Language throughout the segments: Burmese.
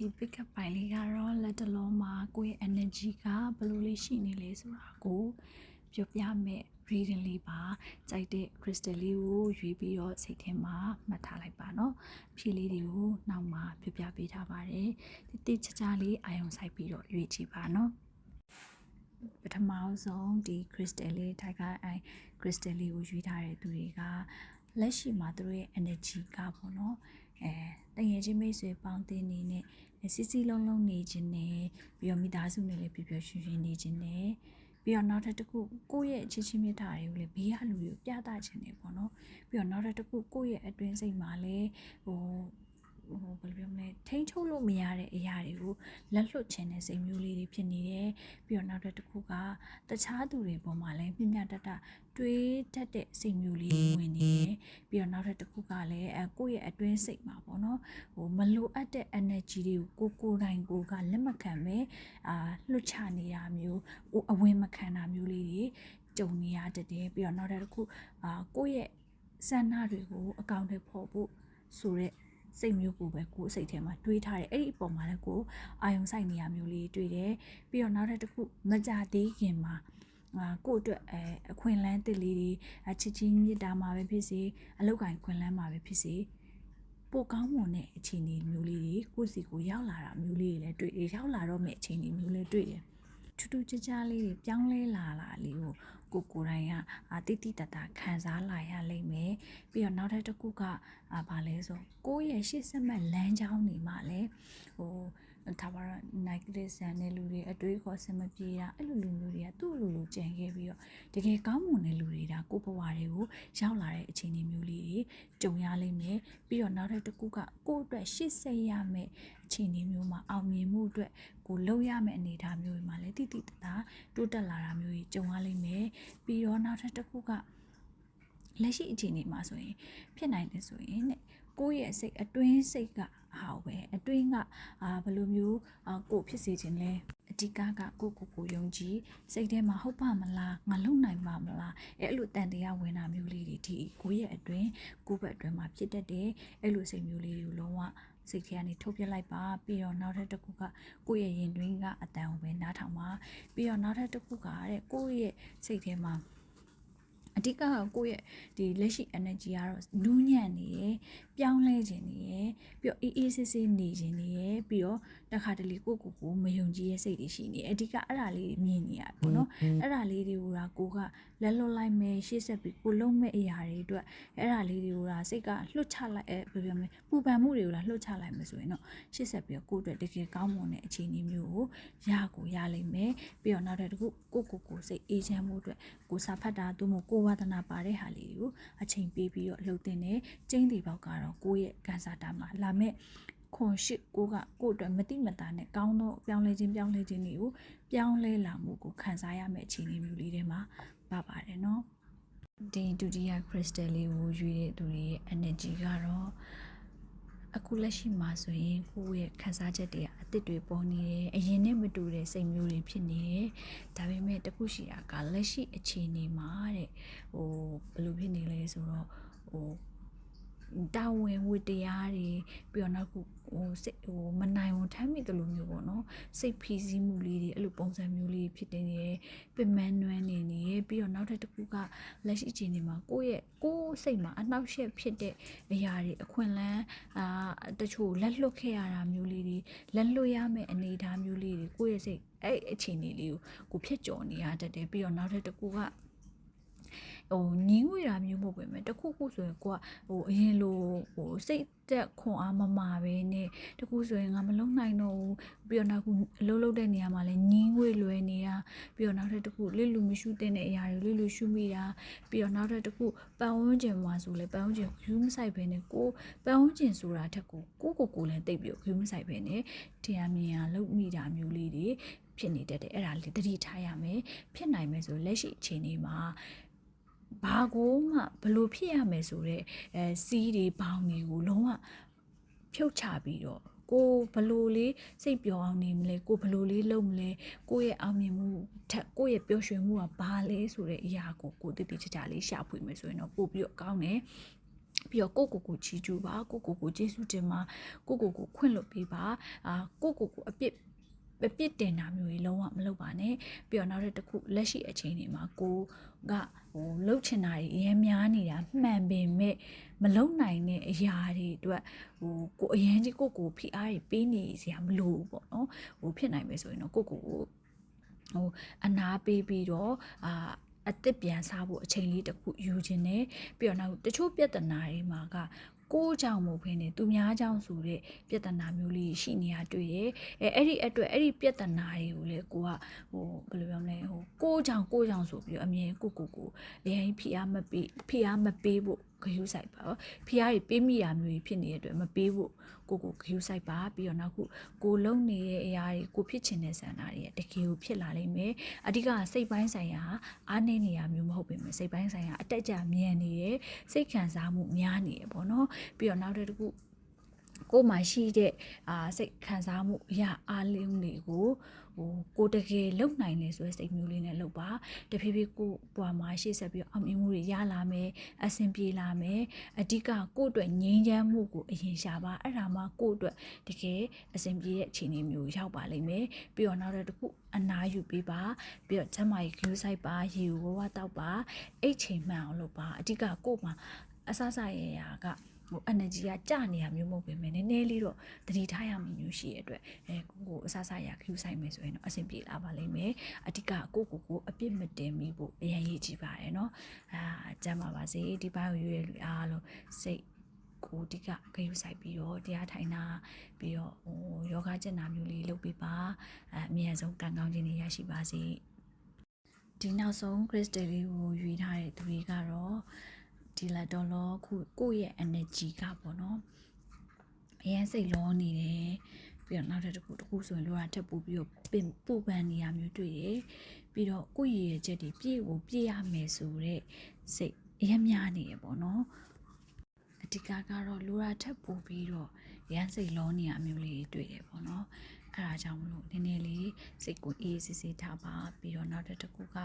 pick up ပိုင်းလေးကတော့လက်တလုံးမှာကိုယ့်ရဲ့ energy ကဘယ်လိုလေးရှိနေလဲဆိုတာကိုပြောပြမယ် reading လေးပါကြိုက်တဲ့ crystal လေးကိုရွေးပြီးတော့စိတ်ထဲမှာမှတ်ထားလိုက်ပါเนาะဖြေလေးတွေကိုနောက်မှာပြောပြပေးထားပါတယ်တိတိကျကျလေးအာရုံစိုက်ပြီးတော့ရွေးကြည့်ပါเนาะပထမဆုံးဒီ crystal လေးထိုက်က crystal လေးကိုရွေးထားတဲ့သူတွေကလက်ရှိမှာသူတို့ရဲ့ energy ကပေါ့เนาะတကယ်ချင်းမိတ်ဆွေပေါင်းတင်နေနဲ့စီစီလုံးလုံးနေခြင်းနဲ့ပြီးတော့မိသားစုနဲ့လည်းပြပြရွှင်ရွှင်နေခြင်းနဲ့ပြီးတော့နောက်ထပ်တစ်ခုကိုယ့်ရဲ့ချစ်ချင်းမြတ်တာတွေကိုလည်းဘေးကလူတွေကိုပြသခြင်းနဲ့ပေါ့နော်ပြီးတော့နောက်ထပ်တစ်ခုကိုယ့်ရဲ့အတွင်းစိတ်မှာလည်းဘယ်လိုပြောမလဲထိန်းချုပ်လို့မရတဲ့အရာတွေကိုလက်လွတ်ခြင်းနဲ့စိတ်မျိုးလေးတွေဖြစ်နေတယ်ပြီးတော့နောက်တစ်ခုကတခြားသူတွေပေါ်မှာလည်းမြတ်တတ်တွေးတတ်တဲ့စိတ်မျိုးလေးဝင်နေတယ်ပြီးတော့နောက်တစ်ခုကလည်းကိုယ့်ရဲ့အတွင်းစိတ်မှာပေါ့နော်မလိုအပ်တဲ့ energy တွေကိုကိုယ်တိုင်ကိုကလက်မခံပဲလွတ်ချနေတာမျိုးအဝင်မခံတာမျိုးလေးတွေကြုံနေရတတ်တယ်ပြီးတော့နောက်တစ်ခုကိုယ့်ရဲ့စံနာတွေကိုအကောင့်ထဲပေါ်ဖို့ဆိုတဲ့စိတ်မျိုးကိုပဲကိုယ်စိတ်ထဲမှာတွေးထားတယ်အဲ့ဒီအပေါ်မှာလည်းကိုအာယုံဆိုင်နေရမျိုးလေးတွေ့တယ်ပြီးတော့နောက်တစ်ခုမကြသေးခင်မှာကိုယ့်အတွက်အခွင့်အလမ်းတစ်လေးတွေချစ်ချင်းမြတ်တာမှာပဲဖြစ်စေအလောက်ကိုင်ခွင့်လန်းမှာပဲဖြစ်စေပိုကောင်းမွန်တဲ့အခြေအနေမျိုးလေးတွေကိုယ့်စီကိုရောက်လာတာမျိုးလေးတွေလည်းတွေ့ရောက်လာတော့မယ့်အခြေအနေမျိုးလေးတွေ့တယ်ထူးထူးခြားခြားလေးတွေပြောင်းလဲလာလေးကိုကိုယ်တိုင်ကတိတိတတ်တာခံစားလာရလိမ့်မယ်ပြီးတော့နောက်တစ်ခုကဘာလဲဆိုကိုယ့်ရဲ့ရှေ့ဆက်မဲ့လမ်းကြောင်းတွေမှာလည်းထားပါတော့ negative ဆန်တဲ့လူတွေအတွေးခေါ်စမပြေတာအဲ့လိုလူမျိုးတွေကသူ့လူလူကြံခဲ့ပြီးတော့တကယ်ကောင်းမွန်တဲ့လူတွေဒါကိုယ့်ဘဝတွေကိုရောက်လာတဲ့အခြေအနေမျိုးလေးတွေကြုံရလိမ့်မယ်ပြီးတော့နောက်တစ်ခုကကိုယ့်အတွက်ရှေ့ဆက်ရမယ့်အခြေအနေမျိုးမှာအောင်မြင်မှုအတွက်ကိုလုပ်ရမယ့်အနေအထားမျိုးတွေမှာလည်းတိတိတတ်တာတိုးတက်လာတာမျိုးကြီးကြုံရလိမ့်မယ်ပြီးတော့နောက်တစ်ခုကလက်ရှိအခြေအနေမှာဆိုရင်ဖြစ်နိုင်တယ်ဆိုရင်ကိုယ့်ရဲ့စိတ်အတွင်းစိတ်ကပဲအတွင်းကဘယ်လိုမျိုးကိုဖြစ်စေခြင်းလဲအဓိကကိုယုံကြည်စိတ်ထဲမှာဟုတ်ပါမလားငါလုံနိုင်ပါမလားအဲ့လိုတန်တရားဝင်တာမျိုးလေးတွေဒီကိုယ့်ရဲ့အတွင်းကိုယ့်ဘက်အတွင်းမှာဖြစ်တတ်တယ်အဲ့လိုစိတ်မျိုးလေးတွေကိုလုံးဝစိတ်ထဲကနေထုတ်ပြလိုက်ပါပြီးတော့နောက်တစ်ခုကကိုယ့်ရဲ့ရင်တွင်းကအတန်ကိုပဲနားထောင်ပါပြီးတော့နောက်တစ်ခုကကိုယ့်ရဲ့စိတ်ထဲမှာအဓိကကိုယ့်ရဲ့ဒီလက်ရှိ energy ကတော့နူးညံ့နေရယ်ပြောင်းလဲခြင်းနေရယ်ပြီးတော့အေးဆေးဆေးနေခြင်းနေရယ်ပြီးတော့တခါတလေကိုမယုံကြည်ရဲ့စိတ်တွေရှိနေအဓိကအဲ့ဒါလေးတွေမြင်နေရပေါ့နော်အဲ့ဒါလေးတွေကကိုကလက်လွတ်လိုက်မယ်ရှေ့ဆက်ပြီးကိုလုံးမဲ့အရာတွေအတွက်အဲ့ဒါလေးတွေကစိတ်ကလွတ်ချလိုက်ဘယ်ပြောမလဲပူပန်မှုတွေကိုလွတ်ချလိုက်မယ်ဆိုရင်တော့ရှေ့ဆက်ပြီးကိုအတွက်တကယ်ကောင်းမွန်တဲ့အခြေအနေမျိုးကိုရလိမ့်မယ်ပြီးတော့နောက်တစ်ခုကိုစိတ်အေးချမ်းမှုအတွက်ကိုစာဖတ်တာသို့မဟုတ်ကိုဝါဒနာပါတဲ့ဟာလေးတွေကိုအချိန်ပေးပြီးတော့လှုပ်တင်တယ်ကျင်းတီပေါက်ကတော့ကိုယ့်ရဲ့ကန်စာတာမှာလာမဲ့ခွန်ရှိကိုအတွက်မတိမတာနဲ့ကောင်းသောပြောင်းလဲခြင်းတွေကိုပြောင်းလဲလာမှုကိုခံစားရမယ့်အခြေအနေမျိုးလေးတွေမှာပါပါတယ်နော်ဒီဒုတိယ crystal လေးကိုရွေးတဲ့သူတွေရဲ့ energy ကတော့အခုလက်ရှိမှာဆိုရင်ကိုယ့်ရဲ့ခံစားချက်တွေအသစ်တွေပေါ်နေတယ်အရင်နဲ့မတူတဲ့စိတ်မျိုးတွေဖြစ်နေတယ်ဒါပေမဲ့တခုရှိတာကလက်ရှိအခြေအနေမှာဘယ်လိုဖြစ်နေလဲဆိုတော့တာဝန်ဝတ္တရားတွေပြီးတော့နောက်စိတ်မနိုင်ဝန်ထမ်းမိတယ်လို့မျိုးပေါ့နော်စိတ်ဖိစီးမှုလေးတွေအဲ့လိုပုံစံမျိုးလေးဖြစ်နေတယ်ပင်မနွမ်းနေပြီးတော့နောက်တစ်ခုကလက်ရှိအခြေအနေမှာကိုယ့်စိတ်မှာအနှောက်အယှက်ဖြစ်တဲ့အရာတွေအခွင့်အလမ်းတချို့လက်လွတ်ခဲ့ရတာမျိုးလေးတွေလက်လွတ်ရမယ့်အနေအထားမျိုးလေးတွေကိုယ့်ရဲ့စိတ်အဲ့အခြေအနေလေးကိုဖြစ်ကြော်နေရတတ်တယ်ပြီးတော့နောက်တစ်ခုကညင်းဝေတာမျိုးမဟုတ်ပဲမဲ့တခုဆိုရင်ကိုကအရင်လိုစိတ်တက်ခွန်အားမမာပဲနဲ့တခုဆိုရင်ငါမလုံးနိုင်တော့ဘူးပြီးတော့နောက်အလုပ်လုပ်တဲ့နေရာမှာလည်းညင်းဝေလွယ်နေတာပြီးတော့နောက်တစ်ခုလစ်လူမရှုတဲ့အရာတွေလစ်လူရှုမိတာပြီးတော့နောက်တစ်ခုပတ်ဝန်းကျင်မှာဆိုလဲပတ်ဝန်းကျင်ယူမဆိုင်ပဲနဲ့ကိုပတ်ဝန်းကျင်ဆိုတာထက်ကိုလည်းတိတ်ပြီးယူမဆိုင်ပဲနဲ့တရားမြင်ရလုပ်မိတာမျိုးလေးတွေဖြစ်နေတတ်တယ်အဲ့ဒါလေးသတိထားရမယ်ဖြစ်နိုင်မယ်ဆိုလက်ရှိအခြေအနေမှာဘာကိုမှဘလို့ဖြစ်ရမယ်ဆိုတော့စီးတွေဘောင်တွေကိုလုံးဝဖြုတ်ချပြီးတော့ကိုဘလို့လေးစိတ်ပျော်အောင်နေမလဲကိုဘလို့လေးလုပ်မလဲကိုရဲ့အောင်မြင်မှုထက်ကိုရဲ့ပျော်ရွှင်မှုကဘာလဲဆိုတဲ့အရာကိုတိတိကျကျလေးရှာဖွေမယ်ဆိုရင်တော့ပို့ပြီးတော့ကောင်းတယ် ပြီးတော့ကိုချီကျူးပါကိုကျေးဇူးတင်ပါကိုခွင့်လွတ်ပေးပါကိုအပြစ်တင်တာမျိုးကြီးလုံးဝမလုပ်ပါနဲ့ပြီးတော့နောက်တစ်ခုလက်ရှိအချိန်တွေမှာကိုကလှုပ်ချင်တာတွေအများများနေတာမှန်ပင်မဲ့မလုံနိုင်တဲ့အရာတွေအတွက်ကိုအရင်ကြီးကိုဖိအားတွေပေးနေစရာမလိုဘူးပေါ့နော်ဖြစ်နိုင်မယ်ဆိုရင်တော့ကိုအနာပေးပြီးတော့အသစ်ပြန်စားဖို့အချိန်လေးတစ်ခုယူခြင်းနဲ့ပြီးတော့နောက်တချို့ပြဿနာတွေမှာကကိုကြောင့်မဟုတ်ဘဲနဲ့သူများကြောင့်ဆိုတဲ့ပြဿနာမျိုးလေးရှိနေတာတွေ့တယ်အဲ့ဒီအတွက်အဲ့ဒီပြဿနာတွေကိုလေကိုကဘယ်လိုပြောမလဲကိုကြောင့်ဆိုပြီးတော့အမြင်ကိုအရင်ဖိအားမပေးဖို့ဂရုစိုက်ပါဖိအားတွေပေးမိတာမျိုးကြီးဖြစ်နေတဲ့အတွက်မပေးဖို့ကိုဂရုစိုက်ပါပြီးတော့နောက်ကိုလုံနေတဲ့အရာတွေကိုဖြစ်ချင်တဲ့ဆန္ဒတွေတကယ်ကိုဖြစ်လာလိမ့်မယ်အဓိကစိတ်ပိုင်းဆိုင်ရာအားနည်းနေရမျိုးမဟုတ်ပေမဲ့စိတ်ပိုင်းဆိုင်ရာအတက်ကြမြန်နေတယ်စိတ်ခံစားမှုများနေရပေါ့နော်ပြီးတော့နောက်တစ်ခုကိုမှရှိတဲ့စိတ်ခံစားမှုအရာအားလုံးတွေကိုကိုတကယ်လုံနိုင်နေဆိုတဲ့စိတ်မျိုးလေးနဲ့လုပ်ပါတဖြည်းဖြည်းကိုပွားမှာရှေ့ဆက်ပြီးအောင်မြင်မှုတွေရလာမယ်အဆင်ပြေလာမယ်အဓိကကိုယ့်အတွက်ငြိမ်းချမ်းမှုကိုအရင်ရှာပါအဲ့ဒါမှကိုယ့်အတွက်တကယ်အဆင်ပြေတဲ့အခြေအနေမျိုးရောက်ပါလိမ့်မယ်ပြီးတော့နောက်တစ်ခုအနာယူပေးပါပြီးတော့ကျမကြီး glue site ပါရေကိုဝတောက်ပါအိတ်ချိန်မှန်အောင်လုပ်ပါအဓိကကိုယ့်မှာအဆဆရရာကenergy ကကျနေရမျိုးမဟုတ်ပေမဲ့နည်းနည်းလေးတော့တတိထားရမှုမျိုးရှိရဲ့အတွက်ကိုအဆဆရ glue site မယ်ဆိုရင်တော့အဆင်ပြေလာပါလိမ့်မယ်အဓိကကိုအပြစ်မတင်မိဖို့အရင်ရေးကြည့်ပါတယ်เนาะကျမ်းပါပါစေဒီပိုင်းကိုရွေးရလူအားလုံးစိတ်ကိုတိကဂရုစိုက်ပြီးတော့တရားထိုင်တာပြီးတော့ယောဂကျင့်တာမျိုးလေးလုပ်ပေးပါအမြဲဆုံးကံကောင်းခြင်းတွေရရှိပါစေဒီနောက်ဆုံး crystal လေးကိုရွေးထားတဲ့သူတွေကတော့ဒီလက်တော်လောခုကိုယ့်ရဲ့ energy ကပေါ့နော်အရင်စိတ်လောနေတယ်ပြီးတော့နောက်တစ်ခုဆိုရင်လိုတာထပ်ပို့ပြီးတော့ပူပန်နေရမျိုးတွေ့တယ်ပြီးတော့ကိုယ့်ရဲ့ချက်တွေပြည့်ရမယ်ဆိုတဲ့စိတ်အရင်များနေရပေါ့နော်အဓိကကတော့လိုတာထပ်ပို့ပြီးတော့ရမ်းစိတ်လောနေရမျိုးလေးတွေ့တယ်ပေါ့နော်အဲ့ဒါကြောင့်မလို့နည်းနည်းလေးစိတ်ကိုအေးစစ်ထားပါပြီးတော့နောက်တစ်ခုက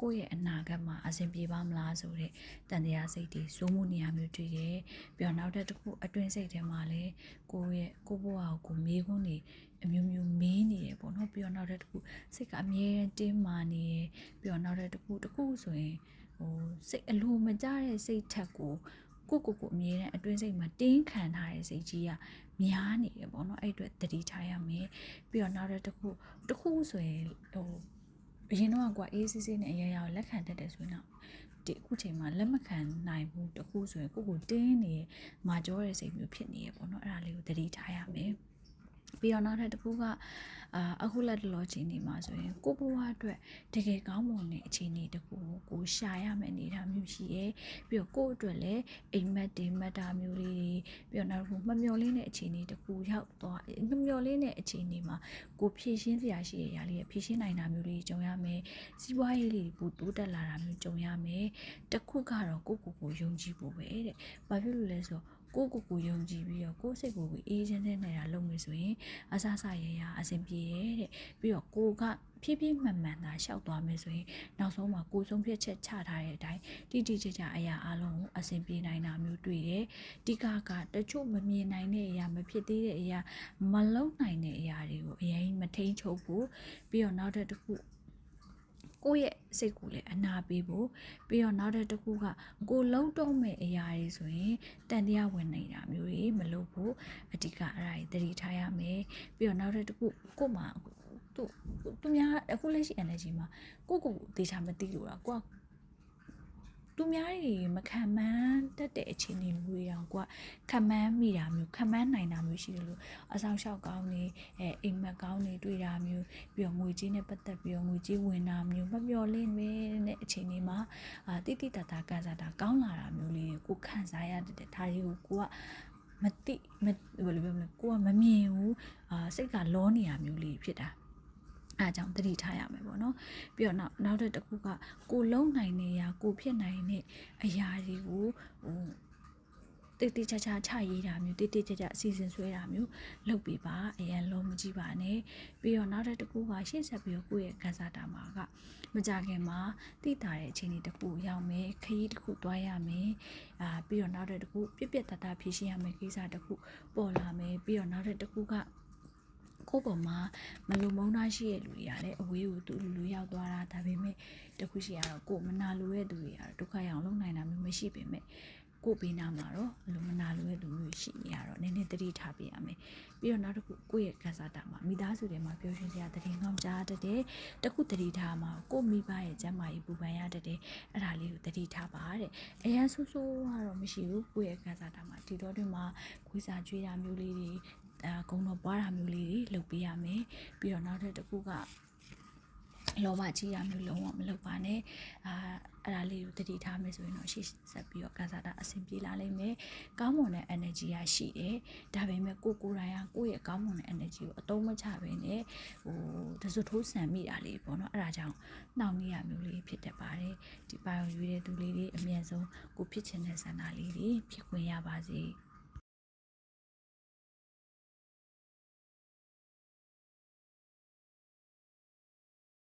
ကိုယ့်ရဲ့အနာဂတ်မှာအဆင်ပြေပါမလားဆိုတဲ့တန်တရားစိတ်တွေစိုးမှုနေရမျိုးတွေ့တယ်ပြီးတော့နောက်တစ်ခုအတွင်းစိတ်ထဲမှာလည်းကိုယ့်ဘဝကိုမေးခွန်းတွေအမျိုးမျိုးမေးနေတယ်ပေါ့နော်ပြီးတော့နောက်တစ်ခုစိတ်ကအမြဲတင်းမာနေတယ်ပြီးတော့နောက်တစ်ခုဆိုရင်စိတ်အလိုမကျတဲ့စိတ်ထက်ကိုအမြဲတမ်းအတွင်းစိတ်မှာတင်းခံထားတဲ့စိတ်ကြီးကများနေတယ်ပေါ့နော်အဲ့အတွက်တတိထားရမယ်ပြီးတော့နောက်တစ်ခုဆိုရင်အရင်တော့ကွာအေးစစ်စစ်နဲ့အရာရာကိုလက်ခံတတ်တယ်ဆိုရင်တော့ဒီအခုချိန်မှာလက်မခံနိုင်ဘူးတခုဆိုရင်ကိုတင်းနေမာကြောတဲ့စိတ်မျိုးဖြစ်နေရပေါ့နော်အဲ့ဒါလေးကိုတတိထားရမယ်ပြီးတော့နောက်တစ်ခုကအခုလက်တလောချိန်နေမှာဆိုရင်ကိုဘဝအတွက်တကယ်ကောင်းမွန်တဲ့အခြေအနေတခုကိုရှာရမယ့်အနေအထားမျိုးရှိရဲပြီးတော့ကိုယ့်အတွက်လည်းအိမ်မက်တွေမက်တာမျိုးလေးပြီးတော့နောက်တစ်ခုမမျော်လင့်တဲ့အခြေအနေတခုရောက်သွားမမျော်လင့်တဲ့အခြေအနေမှာကိုဖြည့်ရှင်းစရာရှိတဲ့အရာလေးဖြည့်ရှင်းနိုင်တာမျိုးလေးကြုံရမယ်စီးပွားရေးလေးပိုတိုးတက်လာတာမျိုးကြုံရမယ်တခုကတော့ကိုယုံကြည်ဖို့ပဲတဲ့ဘာဖြစ်လို့လဲဆိုတော့ကိုယုံကြည်ပြီးတော့ကိုစိတ်ကိုအေးချမ်းတဲ့နေတာလုပ်မယ်ဆိုရင်အဆဆရရအဆင်ပြေတဲ့ပြီးတော့ကိုကဖြည်းဖြည်းမှန်သာရှောက်သွားမယ်ဆိုရင်နောက်ဆုံးမှာကိုဆုံးဖြတ်ချက်ချထားတဲ့အတိုင်းတိကျကျအရာအလုံးကိုအဆင်ပြေနိုင်တာမျိုးတွေ့တယ်တိကတချို့မမြင်နိုင်တဲ့အရာမဖြစ်သေးတဲ့အရာမလုံနိုင်တဲ့အရာတွေကိုအရင်မထိန်ချုပ်ဘူးပြီးတော့နောက်တစ်ခုကိုယ့်ရဲ့စိတ်ကိုလည်းအနာပေးဖို့ပြီးတော့နောက်တစ်ခုကကိုလုံးတော့မဲ့အရာတွေဆိုရင်တန်တရားဝင်နေတာမျိုးတွေမလုပ်ဖို့အဓိကအဲ့ဒါတွေသတိထားရမယ်ပြီးတော့နောက်တစ်ခုကိုမှသူများအခုလက်ရှိ energy မှာကိုသေချာမသိလို့တာကိုသူများတွေမခံမှန်းတတ်တဲ့အခြေအနေမျိုးတွေအောင်ကိုခံမှန်းမိတာမျိုးခံမှန်းနိုင်တာမျိုးရှိတယ်လို့အဆောင်လျှောက်ကောင်းနေအိမ်မက်ကောင်းနေတွေ့တာမျိုးပြီးတော့ငွေကြေးနဲ့ပတ်သက်ပြီးတော့ငွေကြေးဝင်တာမျိုးမမျှော်လင့်တဲ့အခြေအနေမှာတိတိတတ်တာကန်စားတာကောင်းလာတာမျိုးလေးကိုခံစားရတဲ့ဒါတွေကိုကိုကမသိဘယ်လိုပြောမလဲကိုကမမြင်ဘူးစိတ်ကလောနေတာမျိုးလေးဖြစ်တာအားကြောင့်တတိထားရမယ်ပေါ့နော်ပြီးတော့နောက်တစ်ခုကကိုလုံနိုင်နေရကိုဖြစ်နိုင်တဲ့အရာတွေကို တိတိကျကျချရေးတာမျိုးတိတိကျကျအစီအစဉ်ဆွဲတာမျိုးလုပ်ပြပါအရင်လုံးမကြည့်ပါနဲ့ပြီးတော့နောက်တစ်ခုကရှေ့ဆက်ပြီးတော့ကိုယ့်ရဲ့ခန်းစားတာမှာကမကြခင်မှာတိတာတဲ့အခြေအနေတစ်ခုရောက်မယ်ခရီးတစ်ခုတွားရမယ်ပြီးတော့နောက်တစ်ခုပြက်ပြက်တတ်တာဖြည့်ရှင်းရမယ်ကိစ္စတစ်ခုပေါ်လာမယ်ပြီးတော့နောက်တစ်ခုကကိုယ့်ပေါ်မှာမလုံမုန်းသားရှိတဲ့လူတွေကလည်းအဝေးကိုသူလူရောက်သွားတာဒါပေမဲ့တခုရှိရတော့ကိုယ်မနာလိုတဲ့သူတွေကတော့ဒုက္ခရောက်လုံနိုင်တာမျိုးမရှိပေမဲ့ကိုယ်ဘေးနာမှာတော့အလိုမနာလိုတဲ့လူမျိုးရှိနေရတော့နည်းနည်းသတိထားပေးရမယ်ပြီးတော့နောက်တစ်ခုကိုယ့်ရဲ့ခံစားတာမှာမိသားစုတွေမှာပြောရှင်စရာတည်ငောင်းကြားတတဲ့တခုသတိထားမှာကိုမိဘရဲ့ကျမ်းမာရေးပူပန်ရတဲ့အဲ့ဒါလေးကိုသတိထားပါတဲ့အရန်ဆိုးဆိုးကတော့မရှိဘူးကိုယ့်ရဲ့ခံစားတာမှာဒီတော့တွင်မှာခွေးစာကြွေးတာမျိုးလေးတွေဂုံတော်ပွားတာမျိုးလေးတွေလုပ်ပေးရမယ်ပြီးတော့နောက်တစ်ခုကလောဘကြီးတာမျိုးလုံးဝမလုပ်ပါနဲ့အဲ့ဒါလေးကိုတတိထားမယ်ဆိုရင်တော့ရှေ့ဆက်ပြီးတော့ကစားတာအဆင်ပြေလာလိမ့်မယ်ကောင်းမွန်တဲ့ energy ရရှိတယ်ဒါပေမဲ့ကိုယ်တိုင်ကကိုယ့်ရဲ့ကောင်းမွန်တဲ့ energy ကိုအသုံးမချဘဲနဲ့တစွထိုးဆန်မိတာလေးပေါ့နော်အဲ့ဒါကြောင့်နှောင့်နှေးရမျိုးလေးဖြစ်တတ်ပါတယ်ဒီပိုင်ရွေးတဲ့သူလေးတွေအမြဲဆုံးကိုဖြစ်ချင်တဲ့ဆန္ဒလေးတွေဖြစ်ခွင့်ရပါစေ